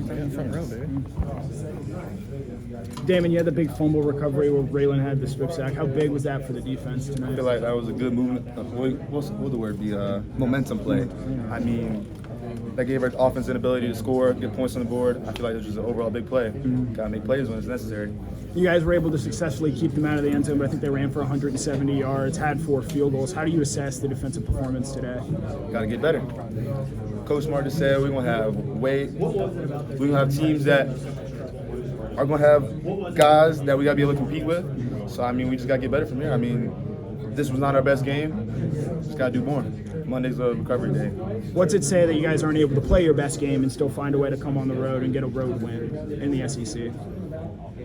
Front row, baby. Damon, you had the big fumble recovery where Raylan had the strip sack. How big was that for the defense tonight? I feel like that was a good movement. What the word be? Momentum play. I mean, that gave our offense an ability to score, get points on the board. I feel like this was an overall big play. Gotta make plays when it's necessary. You guys were able to successfully keep them out of the end zone, but I think they ran for 170 yards, had 4 field goals. How do you assess the defensive performance today? Gotta get better. Coach Smart just said we're gonna have teams that are gonna have guys that we gotta be able to compete with. So I mean, we just gotta get better from here. I mean, this was not our best game. Just gotta do more. Monday's a recovery day. What's it say that you guys aren't able to play your best game and still find a way to come on the road and get a road win in the SEC?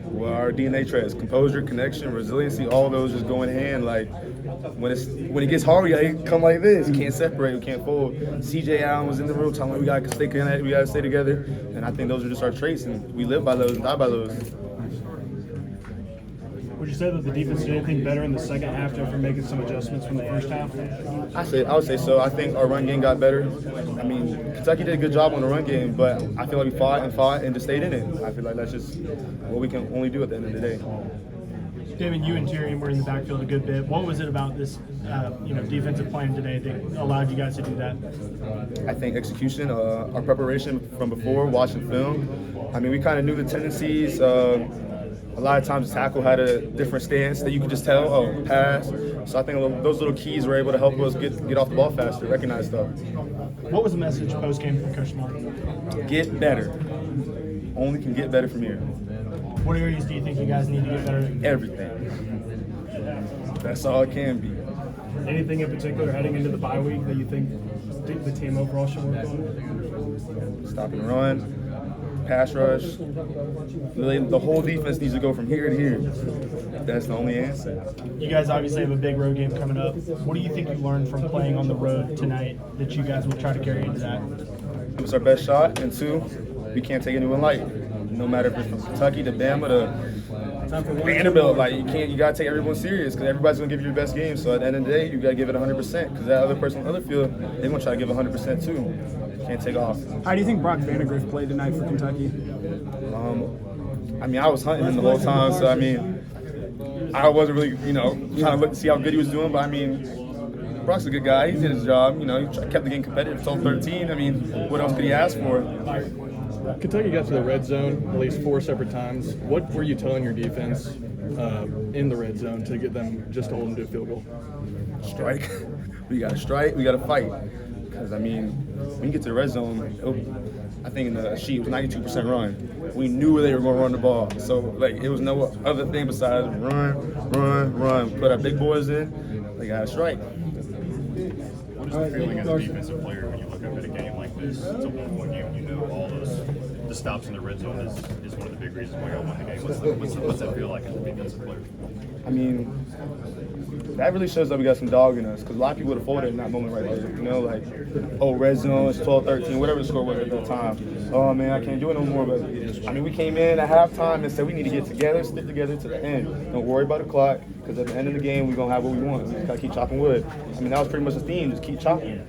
Well, our DNA traits, composure, connection, resiliency, all those just go in hand. Like when it gets hard, we gotta come like this. You can't separate, we can't fold. CJ Allen was in the room telling me we gotta stay connected, we gotta stay together. And I think those are just our traits, and we live by those and die by those. Would you say that the defense did anything better in the second half after making some adjustments from the first half? I would say so. I think our run game got better. I mean, Kentucky did a good job on the run game, but I feel like we fought and just stayed in it. I feel like that's just what we can only do at the end of the day. David, you and Tyrion were in the backfield a good bit. What was it about this, defensive plan today that allowed you guys to do that? I think execution, our preparation from before, watching film. I mean, we kind of knew the tendencies. A lot of times the tackle had a different stance that you could just tell, pass. So I think those little keys were able to help us get off the ball faster, recognize stuff. What was the message post-game from Coach Smart? Get better. Only can get better from here. What areas do you think you guys need to get better at? Everything. That's all it can be. Anything in particular heading into the bye week that you think the team overall should work on? Stop and run. Pass rush. The whole defense needs to go from here to here. That's the only answer. You guys obviously have a big road game coming up. What do you think you learned from playing on the road tonight that you guys will try to carry into that? It was our best shot, and 2, we can't take anyone light. No matter if it's from Kentucky to Bama to Vanderbilt, you gotta take everyone serious because everybody's gonna give you your best game. So at the end of the day, you gotta give it 100% because that other person on the other field, they're gonna try to give 100% too. Can't take off. How do you think Brock Vandagriff played tonight for Kentucky? I mean, I was hunting him the whole time, so I mean, I wasn't really, trying to look to see how good he was doing, but I mean, Brock's a good guy. He did his job. He kept the game competitive till 13. I mean, what else could he ask for? Kentucky got to the red zone at least 4 separate times. What were you telling your defense in the red zone to get them just to hold them to a field goal? Strike. We got to strike. We got to fight. Because, I mean, when you get to the red zone, I think in the sheet it was 92% run. We knew they were going to run the ball. So, it was no other thing besides run. Put our big boys in. They got to strike. What is the feeling as a defensive player when you look up at a game like this? It's a 1-1 game. You know all the stops in the red zone is one of the big reasons why y'all won the game. What's that feel like as a defensive player? I mean, that really shows that we got some dog in us because a lot of people would have folded in that moment right there. Red zone, it's 12-13, whatever the score was at that time. Oh, man, I can't do it no more. But, I mean, we came in at halftime and said we need to get together, stick together to the end. Don't worry about the clock because at the end of the game, we're going to have what we want. We just got to keep chopping wood. I mean, that was pretty much the theme, just keep chopping.